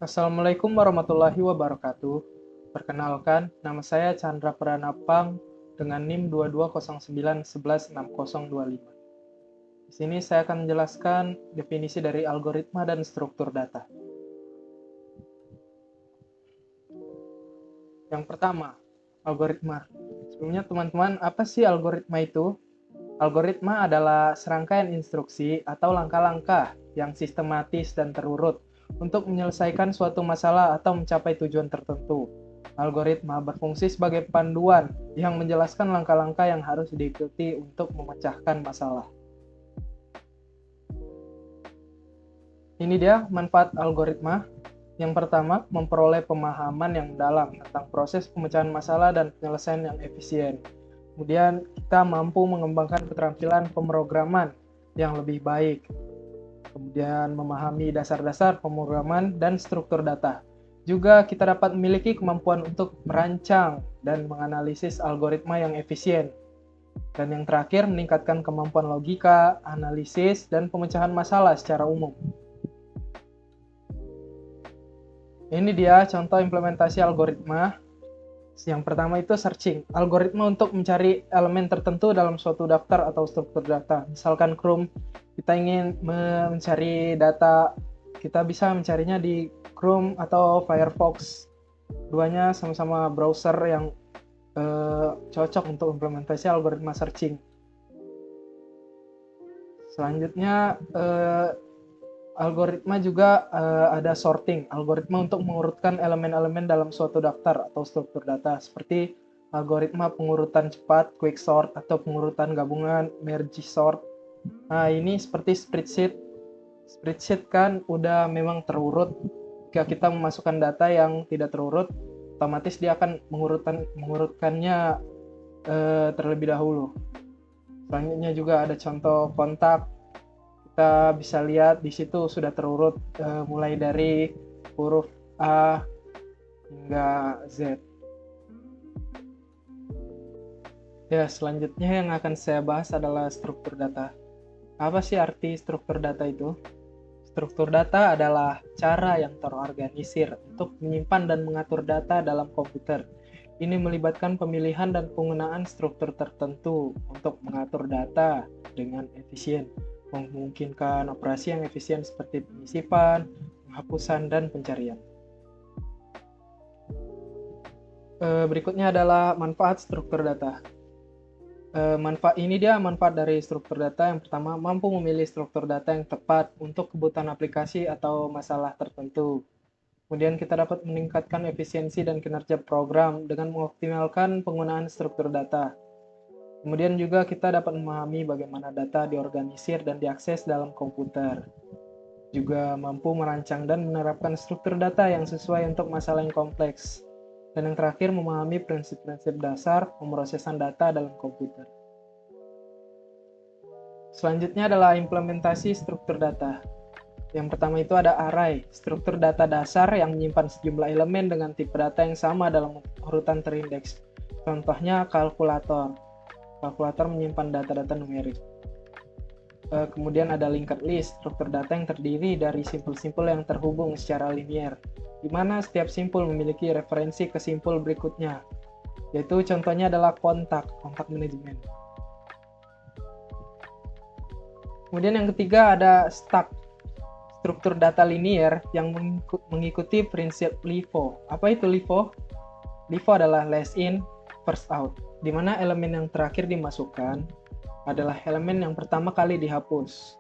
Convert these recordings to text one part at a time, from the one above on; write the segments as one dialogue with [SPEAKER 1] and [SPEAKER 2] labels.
[SPEAKER 1] Assalamualaikum warahmatullahi wabarakatuh. Perkenalkan, nama saya Chandra Pranapang dengan NIM 2209116025. Di sini saya akan menjelaskan definisi dari algoritma dan struktur data. Yang pertama, algoritma. Sebelumnya teman-teman, apa sih algoritma itu? Algoritma adalah serangkaian instruksi atau langkah-langkah yang sistematis dan terurut untuk menyelesaikan suatu masalah atau mencapai tujuan tertentu. Algoritma berfungsi sebagai panduan yang menjelaskan langkah-langkah yang harus diikuti untuk memecahkan masalah. Ini dia manfaat algoritma. Yang pertama, memperoleh pemahaman yang mendalam tentang proses pemecahan masalah dan penyelesaian yang efisien. Kemudian kita mampu mengembangkan keterampilan pemrograman yang lebih baik. Kemudian memahami dasar-dasar pemrograman dan struktur data. Juga kita dapat memiliki kemampuan untuk merancang dan menganalisis algoritma yang efisien. Dan yang terakhir, meningkatkan kemampuan logika, analisis, dan pemecahan masalah secara umum. Ini dia contoh implementasi algoritma. Yang pertama itu searching, algoritma untuk mencari elemen tertentu dalam suatu daftar atau struktur data. Misalkan Chrome, kita ingin mencari data, kita bisa mencarinya di Chrome atau Firefox. Keduanya sama-sama browser yang cocok untuk implementasi algoritma searching. Selanjutnya, algoritma juga ada sorting, algoritma untuk mengurutkan elemen-elemen dalam suatu daftar atau struktur data, seperti algoritma pengurutan cepat, quick sort, atau pengurutan gabungan, merge sort. Nah, ini seperti spreadsheet. Spreadsheet kan udah memang terurut. Jika kita memasukkan data yang tidak terurut, otomatis dia akan mengurutkannya terlebih dahulu. Selanjutnya juga ada contoh kontak. Kita bisa lihat di situ sudah terurut mulai dari huruf A hingga Z. Ya, selanjutnya yang akan saya bahas adalah struktur data. Apa sih arti struktur data itu? Struktur data adalah cara yang terorganisir untuk menyimpan dan mengatur data dalam komputer. Ini melibatkan pemilihan dan penggunaan struktur tertentu untuk mengatur data dengan efisien, memungkinkan operasi yang efisien seperti penyisipan, penghapusan, dan pencarian. Berikutnya adalah manfaat struktur data. Manfaat dari struktur data. Yang pertama, mampu memilih struktur data yang tepat untuk kebutuhan aplikasi atau masalah tertentu. Kemudian kita dapat meningkatkan efisiensi dan kinerja program dengan mengoptimalkan penggunaan struktur data. Kemudian juga kita dapat memahami bagaimana data diorganisir dan diakses dalam komputer. Juga mampu merancang dan menerapkan struktur data yang sesuai untuk masalah yang kompleks. Dan yang terakhir, memahami prinsip-prinsip dasar pemrosesan data dalam komputer. Selanjutnya adalah implementasi struktur data. Yang pertama itu ada array, struktur data dasar yang menyimpan sejumlah elemen dengan tipe data yang sama dalam urutan terindeks. Contohnya kalkulator. Kalkulator menyimpan data-data numerik. Kemudian ada linked list, struktur data yang terdiri dari simpul-simpul yang terhubung secara linier, di mana setiap simpul memiliki referensi ke simpul berikutnya, yaitu contohnya adalah kontak manajemen. Kemudian yang ketiga ada stack, struktur data linier yang mengikuti prinsip LIFO. Apa itu LIFO? LIFO adalah last in, first out, di mana elemen yang terakhir dimasukkan adalah elemen yang pertama kali dihapus.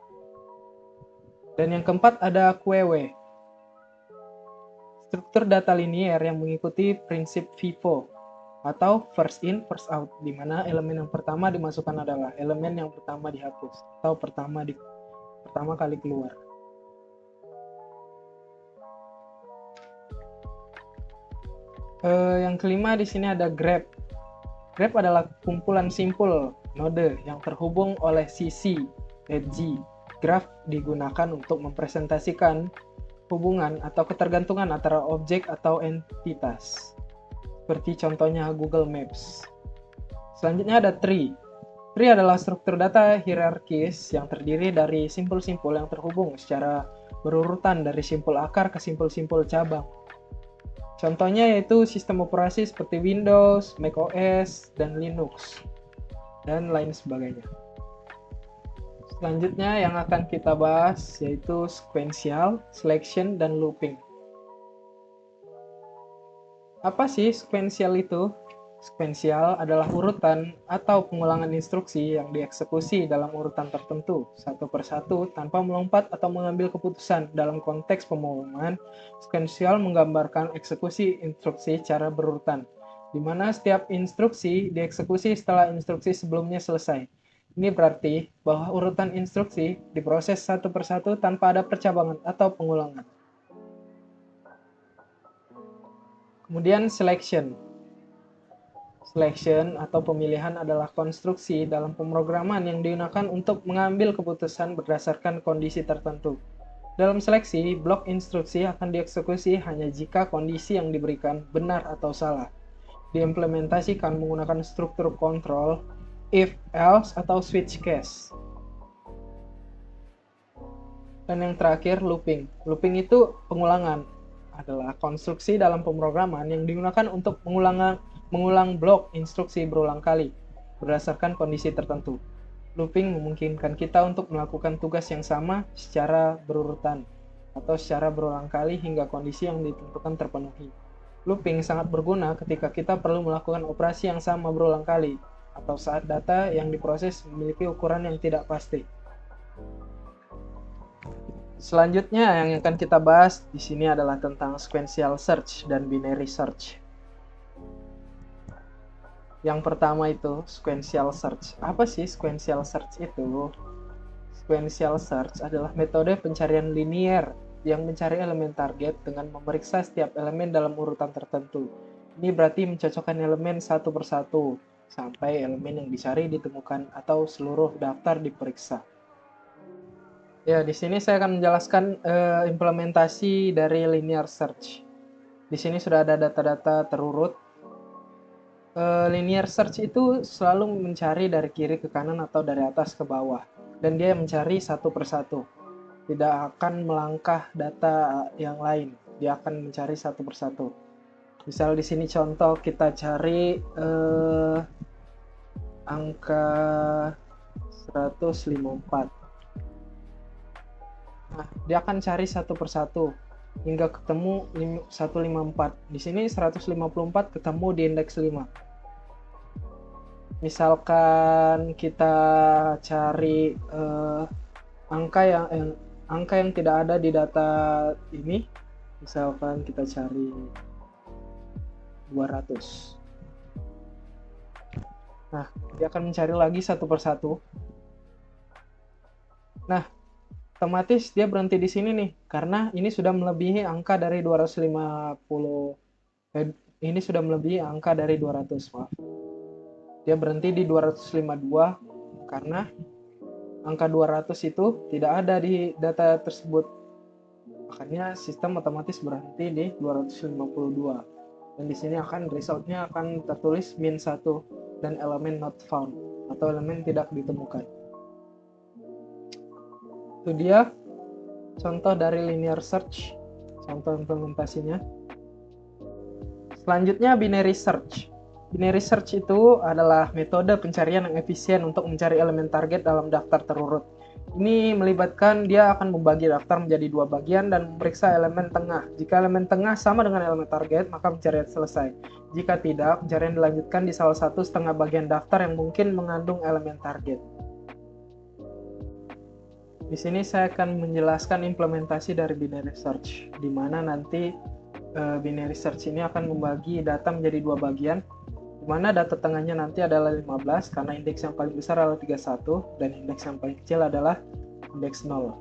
[SPEAKER 1] Dan yang keempat ada QW, struktur data linier yang mengikuti prinsip FIFO atau first in, first out, di mana elemen yang pertama dimasukkan adalah elemen yang pertama dihapus atau pertama kali keluar. Yang kelima di sini ada graph. Graph adalah kumpulan simpul node yang terhubung oleh sisi edge. Graph digunakan untuk mempresentasikan hubungan atau ketergantungan antara objek atau entitas, seperti contohnya Google Maps. Selanjutnya ada tree. Tree adalah struktur data hierarkis yang terdiri dari simpul-simpul yang terhubung secara berurutan dari simpul akar ke simpul-simpul cabang. Contohnya yaitu sistem operasi seperti Windows, macOS, dan Linux, dan lain sebagainya. Selanjutnya yang akan kita bahas yaitu sequential, selection, dan looping. Apa sih sequential itu? Sequential adalah urutan atau pengulangan instruksi yang dieksekusi dalam urutan tertentu, satu persatu, tanpa melompat atau mengambil keputusan. Dalam konteks pemrograman, sequential menggambarkan eksekusi instruksi secara berurutan, di mana setiap instruksi dieksekusi setelah instruksi sebelumnya selesai. Ini berarti bahwa urutan instruksi diproses satu persatu tanpa ada percabangan atau pengulangan. Kemudian selection. Selection atau pemilihan adalah konstruksi dalam pemrograman yang digunakan untuk mengambil keputusan berdasarkan kondisi tertentu. Dalam seleksi, blok instruksi akan dieksekusi hanya jika kondisi yang diberikan benar atau salah. Diimplementasikan menggunakan struktur kontrol, if, else, atau switch case. Dan yang terakhir, looping. Looping itu pengulangan, adalah konstruksi dalam pemrograman yang digunakan untuk mengulang blok instruksi berulang kali berdasarkan kondisi tertentu. Looping memungkinkan kita untuk melakukan tugas yang sama secara berurutan atau secara berulang kali hingga kondisi yang ditentukan terpenuhi. Looping sangat berguna ketika kita perlu melakukan operasi yang sama berulang kali atau saat data yang diproses memiliki ukuran yang tidak pasti. Selanjutnya yang akan kita bahas di sini adalah tentang sequential search dan binary search. Yang pertama itu sequential search. Apa sih sequential search itu? Sequential search adalah metode pencarian linear yang mencari elemen target dengan memeriksa setiap elemen dalam urutan tertentu. Ini berarti mencocokkan elemen satu persatu sampai elemen yang dicari ditemukan atau seluruh daftar diperiksa. Ya, di sini saya akan menjelaskan implementasi dari linear search. Di sini sudah ada data-data terurut. Linear search itu selalu mencari dari kiri ke kanan atau dari atas ke bawah, dan dia mencari satu persatu, tidak akan melangkah data yang lain, dia akan mencari satu persatu. Misal di sini contoh kita cari angka 154. Nah, dia akan cari satu persatu hingga ketemu 154. Di sini 154 ketemu di indeks 5. Misalkan kita cari angka yang tidak ada di data ini, misalkan kita cari 200. Nah, dia akan mencari lagi satu persatu. Nah, otomatis dia berhenti di sini nih, karena ini sudah melebihi angka dari 250. Ini sudah melebihi angka dari 200, maaf. Dia berhenti di 252 karena angka 200 itu tidak ada di data tersebut. Makanya sistem otomatis berhenti di 252. Dan di sini resultnya akan tertulis -1 dan elemen not found atau elemen tidak ditemukan. Itu dia contoh dari linear search, contoh implementasinya. Selanjutnya binary search. Binary search itu adalah metode pencarian yang efisien untuk mencari elemen target dalam daftar terurut. Ini melibatkan dia akan membagi daftar menjadi dua bagian dan memeriksa elemen tengah. Jika elemen tengah sama dengan elemen target, maka pencarian selesai. Jika tidak, pencarian dilanjutkan di salah satu setengah bagian daftar yang mungkin mengandung elemen target. Di sini saya akan menjelaskan implementasi dari binary search, di mana nanti binary search ini akan membagi data menjadi dua bagian, di mana data tengahnya nanti adalah 15 karena indeks yang paling besar adalah 31 dan indeks yang paling kecil adalah indeks 0.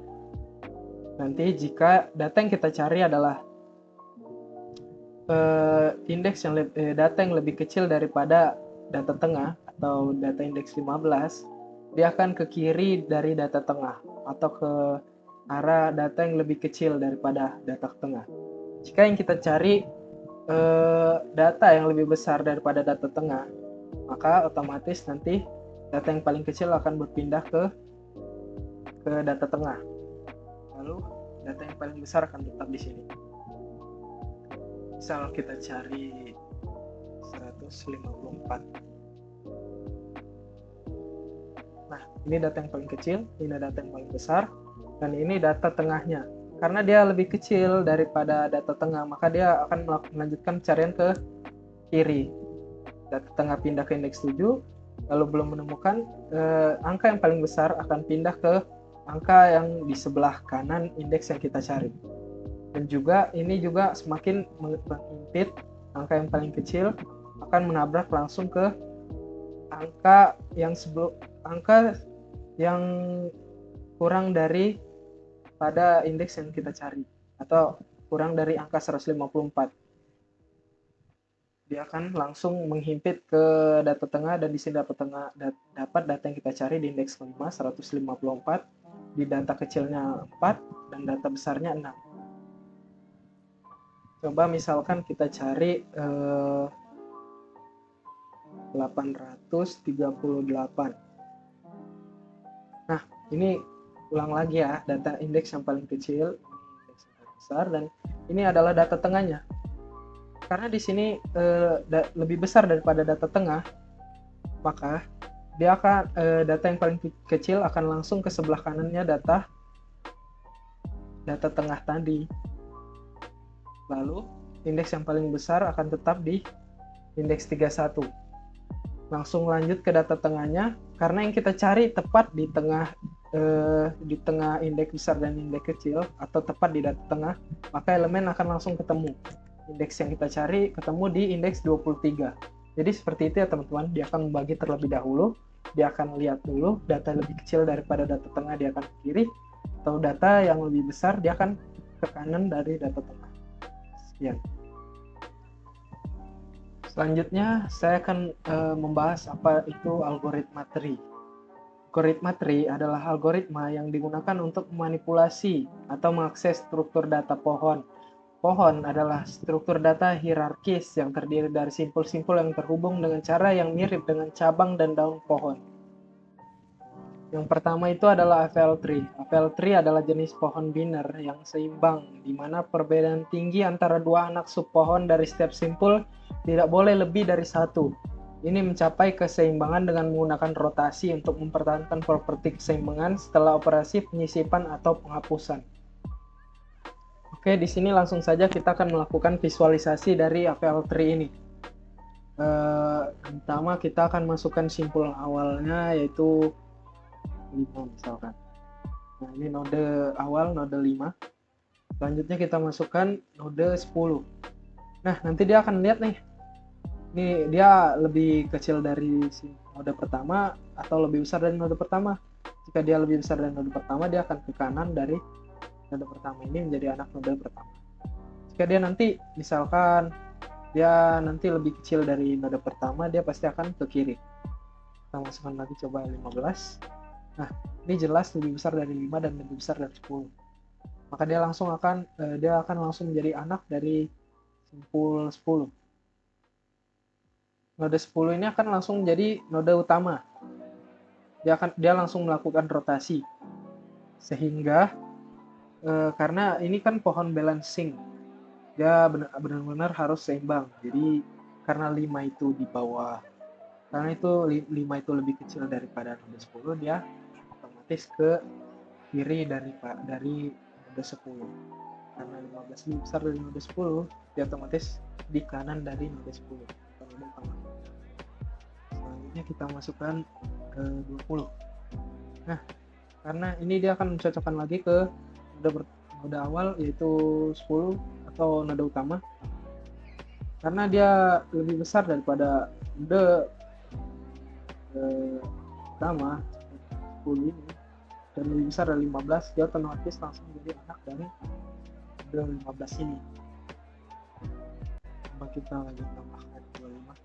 [SPEAKER 1] Nanti jika data yang kita cari adalah data yang lebih kecil daripada data tengah atau data indeks 15, dia akan ke kiri dari data tengah atau ke arah data yang lebih kecil daripada data tengah. Jika yang kita cari data yang lebih besar daripada data tengah, maka otomatis nanti data yang paling kecil akan berpindah ke data tengah. Lalu data yang paling besar akan tetap di sini. Misal kita cari 154. Nah, ini data yang paling kecil, ini data yang paling besar, dan ini data tengahnya. Karena dia lebih kecil daripada data tengah, maka dia akan melanjutkan pencarian ke kiri. Data tengah pindah ke indeks 7, lalu belum menemukan, angka yang paling besar akan pindah ke angka yang di sebelah kanan indeks yang kita cari. Dan juga ini juga semakin mengimpit, angka yang paling kecil akan menabrak langsung ke angka yang kurang dari pada indeks yang kita cari, atau kurang dari angka 154. Dia akan langsung menghimpit ke data tengah, dan di sini dapat data yang kita cari di indeks kelima 154, di data kecilnya 4 dan data besarnya 6. Coba misalkan kita cari 838. Nah, ini ulang lagi ya, data indeks yang paling kecil, indeks yang paling besar, dan ini adalah data tengahnya. Karena di sini lebih besar daripada data tengah, maka dia akan data yang paling kecil akan langsung ke sebelah kanannya data tengah tadi. Lalu indeks yang paling besar akan tetap di indeks 31. Langsung lanjut ke data tengahnya, karena yang kita cari tepat di tengah indeks besar dan indeks kecil, atau tepat di data tengah, maka elemen akan langsung ketemu. Indeks yang kita cari ketemu di indeks 23. Jadi seperti itu ya teman-teman, dia akan membagi terlebih dahulu, dia akan lihat dulu data lebih kecil daripada data tengah, dia akan ke kiri, atau data yang lebih besar dia akan ke kanan dari data tengah. Sekian. Selanjutnya saya akan membahas apa itu algoritma tree. Algoritma tree adalah algoritma yang digunakan untuk memanipulasi atau mengakses struktur data pohon. Pohon adalah struktur data hierarkis yang terdiri dari simpul-simpul yang terhubung dengan cara yang mirip dengan cabang dan daun pohon. Yang pertama itu adalah apple tree. Apple tree adalah jenis pohon biner yang seimbang, di mana perbedaan tinggi antara dua anak sub pohon dari setiap simpul tidak boleh lebih dari satu. Ini mencapai keseimbangan dengan menggunakan rotasi untuk mempertahankan properti keseimbangan setelah operasi penyisipan atau penghapusan. Oke, di sini langsung saja kita akan melakukan visualisasi dari apple tree ini. Pertama kita akan masukkan simpul awalnya, yaitu 5 misalkan. Nah, ini node awal, node 5. Selanjutnya kita masukkan node 10. Nah, nanti dia akan lihat nih, ini dia lebih kecil dari si node pertama atau lebih besar dari node pertama. Jika dia lebih besar dari node pertama, dia akan ke kanan dari node pertama ini menjadi anak node pertama. Jika dia nanti misalkan dia nanti lebih kecil dari node pertama, dia pasti akan ke kiri. Kita masukkan lagi, coba 15. Nah, ini jelas lebih besar dari 5 dan lebih besar dari 10. Maka dia akan langsung menjadi anak dari simpul 10. Node 10 ini akan langsung menjadi node utama. Dia langsung melakukan rotasi. Sehingga karena ini kan pohon balancing, dia benar-benar harus seimbang. Jadi karena 5 itu di bawah, karena itu 5 itu lebih kecil daripada node 10, dia otomatis ke kiri dari node 10. Karena 15 lebih besar dari node 10, dia otomatis di kanan dari node 10. Selanjutnya kita masukkan ke 20. Nah, karena ini dia akan mencocokkan lagi ke node awal, yaitu 10 atau node utama. Karena dia lebih besar daripada node utama 10 ini, dan lebih besar dari 15, dia otomatis langsung menjadi anak dari node 15 ini. Coba kita lanjut tambahkan 25.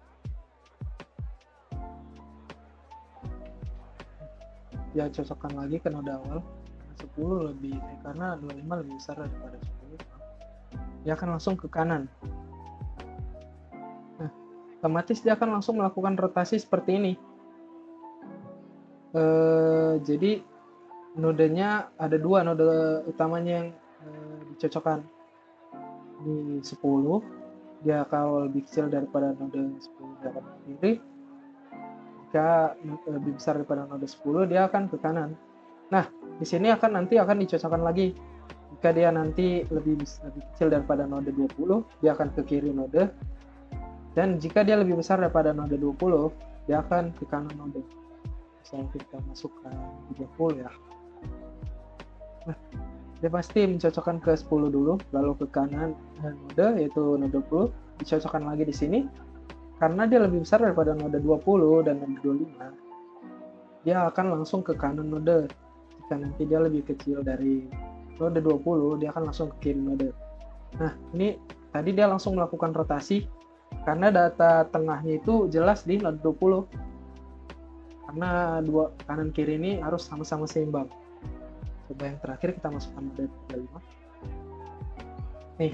[SPEAKER 1] Dia cocokkan lagi ke node awal, karena 25 lebih besar daripada 10. Dia akan langsung ke kanan. Nah, otomatis dia akan langsung melakukan rotasi seperti ini. Jadi nodenya ada dua node utamanya yang dicocokkan. Di 10 dia kalau lebih kecil daripada node 10 dia akan ke kiri. Jika lebih besar daripada node 10 dia akan ke kanan. Nah, di sini nanti akan dicocokkan lagi. Jika dia nanti lebih kecil daripada node 20, dia akan ke kiri node. Dan jika dia lebih besar daripada node 20, dia akan ke kanan node. Misalnya kita masukkan 30 ya. Nah, dia pasti mencocokkan ke 10 dulu, lalu ke kanan node, yaitu node 20, dicocokkan lagi di sini. Karena dia lebih besar daripada node 20 dan node 25, dia akan langsung ke kanan node. Jika nanti dia lebih kecil dari node 20, dia akan langsung ke kiri node. Nah, ini tadi dia langsung melakukan rotasi, karena data tengahnya itu jelas di node 20. Karena dua kanan kiri ini harus sama-sama seimbang. Coba yang terakhir kita masukkan node 35. Nih,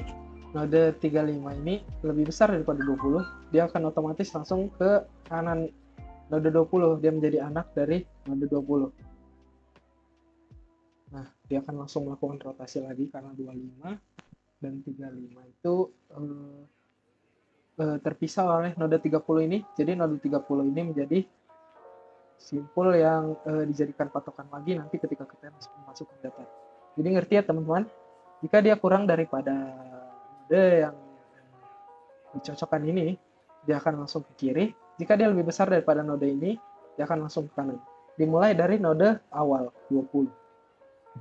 [SPEAKER 1] node 35 ini lebih besar daripada 20, dia akan otomatis langsung ke kanan node 20, dia menjadi anak dari node 20. Nah, dia akan langsung melakukan rotasi lagi karena 25 dan 35 itu terpisah oleh node 30 ini. Jadi node 30 ini menjadi simpul yang dijadikan patokan lagi nanti ketika kita masuk ke data. Jadi ngerti ya teman-teman? Jika dia kurang daripada node yang dicocokkan ini, dia akan langsung ke kiri. Jika dia lebih besar daripada node ini, dia akan langsung ke kanan. Dimulai dari node awal 20.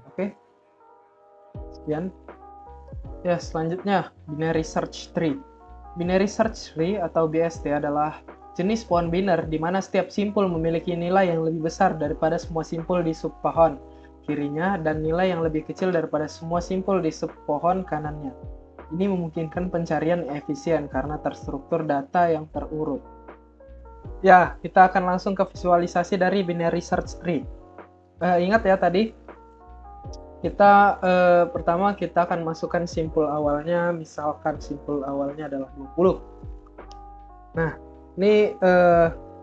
[SPEAKER 1] Oke. Sekian. Ya, selanjutnya binary search tree. Binary search tree atau BST adalah jenis pohon biner di mana setiap simpul memiliki nilai yang lebih besar daripada semua simpul di subpohon kirinya dan nilai yang lebih kecil daripada semua simpul di subpohon kanannya. Ini memungkinkan pencarian efisien karena terstruktur data yang terurut. Ya, kita akan langsung ke visualisasi dari binary search tree. Ingat ya tadi, kita pertama kita akan masukkan simpul awalnya, misalkan simpul awalnya adalah 20. Nah, ini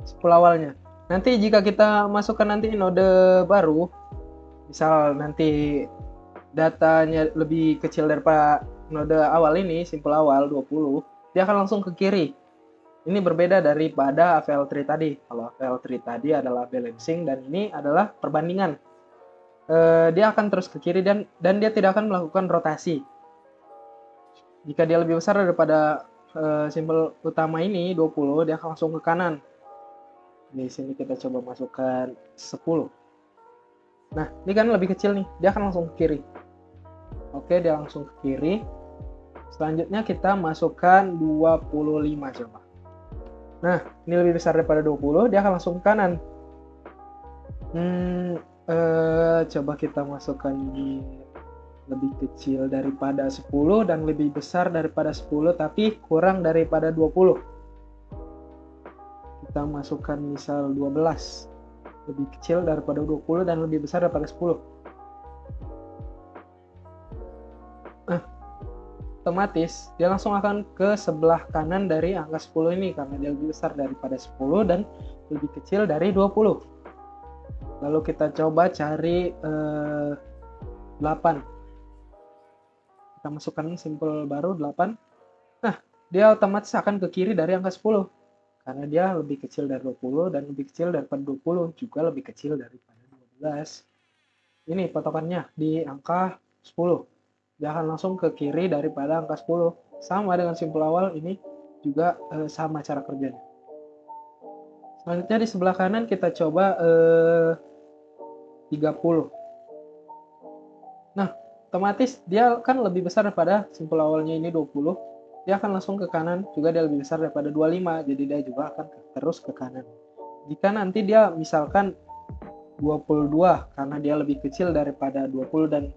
[SPEAKER 1] simpul awalnya. Nanti jika kita masukkan nanti node baru, misal nanti datanya lebih kecil daripada node awal ini, simpul awal 20, dia akan langsung ke kiri. Ini berbeda daripada AVL tree tadi. Kalau AVL tree tadi adalah balancing dan ini adalah perbandingan. Dia akan terus ke kiri dan dia tidak akan melakukan rotasi. Jika dia lebih besar daripada simpul utama ini 20, dia akan langsung ke kanan. Di sini kita coba masukkan 10. Nah, ini kan lebih kecil nih, dia akan langsung ke kiri. Oke, dia langsung ke kiri. Selanjutnya kita masukkan 25 coba. Nah, ini lebih besar daripada 20, dia akan langsung ke kanan. Coba kita masukkan ini lebih kecil daripada 10 dan lebih besar daripada 10 tapi kurang daripada 20. Kita masukkan misal 12. Lebih kecil daripada 20 dan lebih besar daripada 10. Nah, otomatis dia langsung akan ke sebelah kanan dari angka 10 ini karena dia lebih besar daripada 10 dan lebih kecil dari 20. Lalu kita coba cari 8. Kita masukkan simpul baru 8. Nah, dia otomatis akan ke kiri dari angka 10. Karena dia lebih kecil dari 20 dan lebih kecil daripada 20, juga lebih kecil daripada 12. Ini patokannya di angka 10. Dia akan langsung ke kiri daripada angka 10. Sama dengan simpul awal, ini juga sama cara kerjanya. Selanjutnya di sebelah kanan kita coba 30. Nah, otomatis dia kan lebih besar daripada simpul awalnya ini 20. Dia akan langsung ke kanan, juga dia lebih besar daripada 25, jadi dia juga akan terus ke kanan. Jika nanti dia misalkan 22, karena dia lebih kecil daripada 20 dan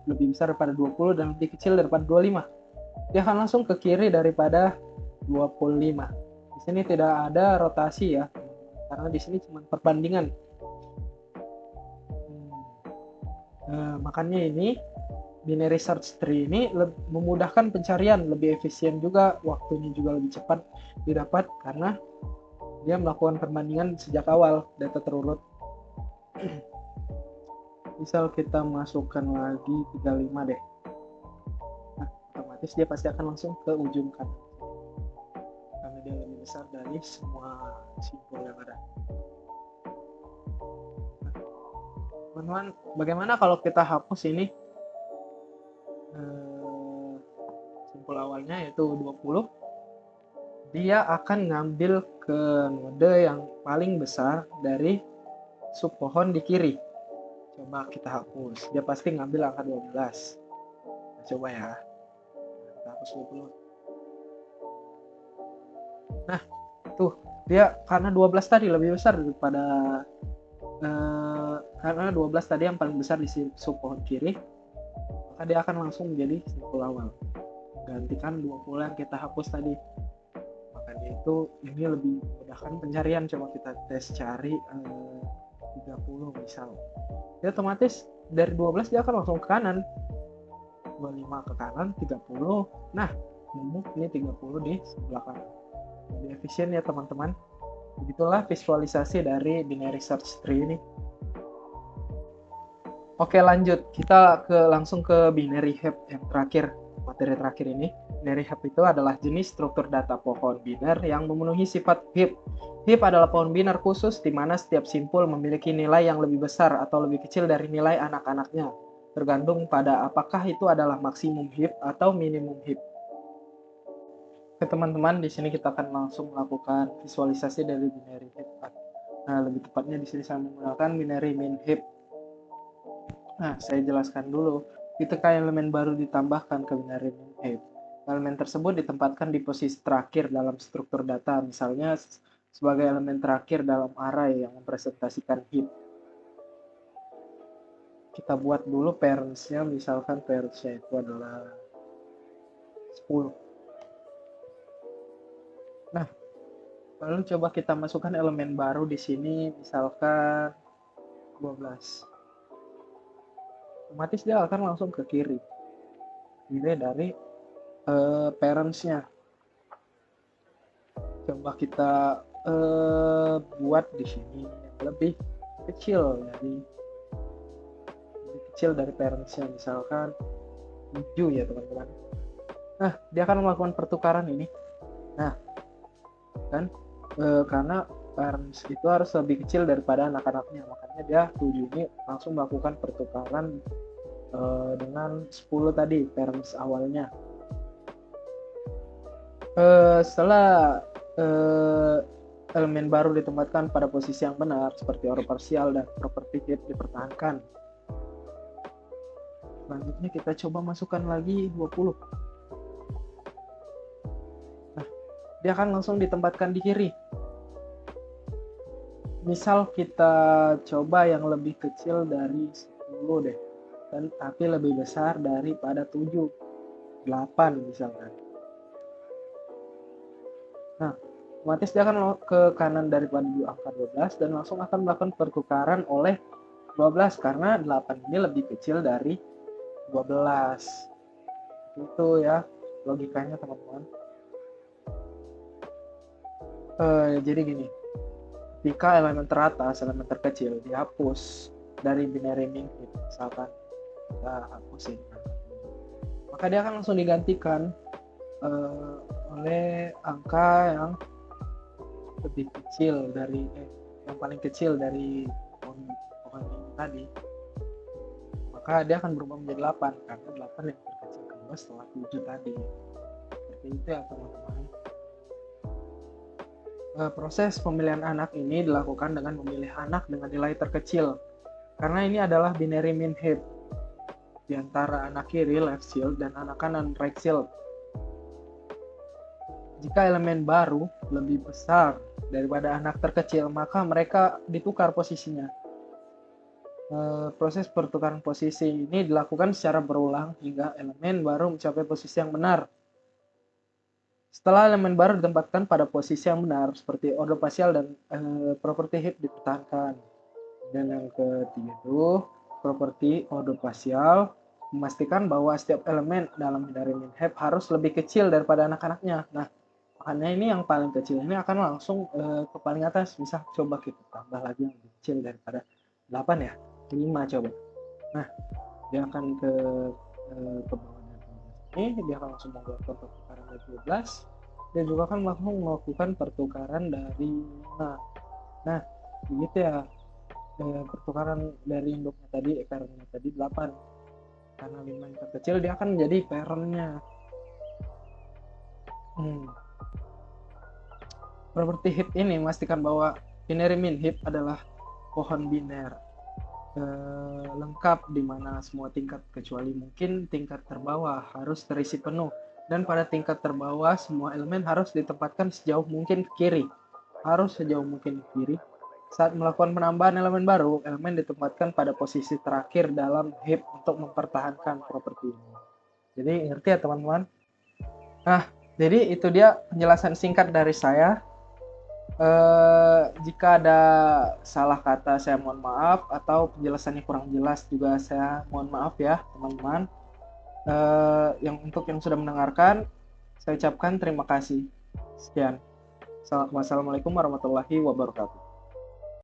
[SPEAKER 1] lebih besar daripada 20 dan lebih kecil daripada 25, dia akan langsung ke kiri daripada 25. Di sini tidak ada rotasi ya, karena di sini cuma perbandingan. Makanya ini binary search tree ini memudahkan pencarian, lebih efisien juga, waktunya juga lebih cepat didapat karena dia melakukan perbandingan sejak awal data terurut. Misal kita masukkan lagi 35 deh. Nah, otomatis dia pasti akan langsung ke ujung kanan. Karena dia lebih besar dari semua simpul yang ada. Nah, teman-teman, bagaimana kalau kita hapus ini? Simpul awalnya yaitu 20. Dia akan ngambil ke node yang paling besar dari subpohon di kiri. Coba kita hapus. Dia pasti ngambil angka 12. Nah, coba ya. Kita hapus 20. Nah, tuh. Dia karena 12 tadi lebih besar daripada karena 12 tadi yang paling besar di subpohon kiri, maka dia akan langsung menjadi simpul awal. Gantikan 20 yang kita hapus tadi. Makanya itu ini lebih memudahkan pencarian. Coba kita tes cari 30 misal. Dia otomatis dari 12 dia akan langsung ke kanan. 25 ke kanan, 30. Nah, ini 30 di sebelah kanan. Lebih efisien ya teman-teman. Begitulah visualisasi dari binary search tree ini. Oke, lanjut. Kita langsung ke binary heap yang terakhir. Materi terakhir ini. Binary heap itu adalah jenis struktur data pohon biner yang memenuhi sifat heap. Heap adalah pohon biner khusus di mana setiap simpul memiliki nilai yang lebih besar atau lebih kecil dari nilai anak-anaknya, tergantung pada apakah itu adalah maksimum heap atau minimum heap. Oke teman-teman, di sini kita akan langsung melakukan visualisasi dari binary heap. Nah, lebih tepatnya di sini saya menggunakan binary min heap. Nah, saya jelaskan dulu. Ketika elemen baru ditambahkan ke binary min heap, elemen tersebut ditempatkan di posisi terakhir dalam struktur data, misalnya sebagai elemen terakhir dalam array yang mempresentasikan heap. Kita buat dulu parentsnya, misalkan parentsnya itu adalah 10. Nah, lalu coba kita masukkan elemen baru di sini, misalkan 12. Otomatis dia akan langsung ke kiri. Ini dari parentsnya. Coba kita buat di sini yang lebih kecil dari parentsnya, misalkan 7 ya teman-teman. Nah, dia akan melakukan pertukaran ini. Nah, kan karena parents itu harus lebih kecil daripada anak-anaknya, makanya dia 7 ini langsung melakukan pertukaran dengan 10 tadi parents awalnya. Setelah elemen baru ditempatkan pada posisi yang benar seperti order parsial dan property heap dipertahankan. Selanjutnya kita coba masukkan lagi 20. Nah, dia akan langsung ditempatkan di kiri. Misal kita coba yang lebih kecil dari 10 deh, dan tapi lebih besar daripada 7, 8 misalkan. Nah, otomatis dia akan ke kanan daripada angka 12 dan langsung akan melakukan pertukaran oleh 12 karena 8 ini lebih kecil dari 12. Itu ya logikanya teman-teman. Jadi gini, jika elemen teratas, elemen terkecil dihapus dari binary min heap, misalkan kita hapusin, maka dia akan langsung digantikan oleh angka yang lebih kecil dari yang paling kecil dari pohon ini tadi. Maka dia akan berubah menjadi 8 karena 8 yang terkecil kedua setelah 7 tadi. Seperti itu ya teman-teman. Proses pemilihan anak ini dilakukan dengan memilih anak dengan nilai terkecil, karena ini adalah binary min heap di antara anak kiri left child dan anak kanan right child. Jika elemen baru lebih besar daripada anak terkecil, maka mereka ditukar posisinya. Proses pertukaran posisi ini dilakukan secara berulang hingga elemen baru mencapai posisi yang benar. Setelah elemen baru ditempatkan pada posisi yang benar, seperti order parsial dan property heap dipertahankan. Dan yang ketiga itu property order parsial memastikan bahwa setiap elemen dalam binary min heap harus lebih kecil daripada anak-anaknya. Nah, maka tambahannya ini yang paling kecil ini akan langsung ke paling atas. Misal coba kita tambah lagi yang lebih kecil daripada 8 ya, 5 coba. Nah, dia akan ke bawah dari 12 ini, dia akan langsung melakukan pertukaran dari 12, dan juga akan langsung melakukan pertukaran dari 5. Nah, begitu ya, pertukaran dari induknya tadi, parentnya tadi 8. Karena 5 yang terkecil, dia akan menjadi parentnya. Properti heap ini memastikan bahwa binary min heap adalah pohon biner lengkap di mana semua tingkat kecuali mungkin tingkat terbawah harus terisi penuh, dan pada tingkat terbawah semua elemen harus ditempatkan sejauh mungkin ke kiri. Harus sejauh mungkin ke kiri. Saat melakukan penambahan elemen baru, elemen ditempatkan pada posisi terakhir dalam heap untuk mempertahankan properti ini. Jadi ngerti ya teman-teman? Nah, jadi itu dia penjelasan singkat dari saya. Jika ada salah kata saya mohon maaf, atau penjelasannya kurang jelas juga saya mohon maaf ya teman-teman. Untuk yang sudah mendengarkan, saya ucapkan terima kasih. Sekian. Wassalamualaikum warahmatullahi wabarakatuh.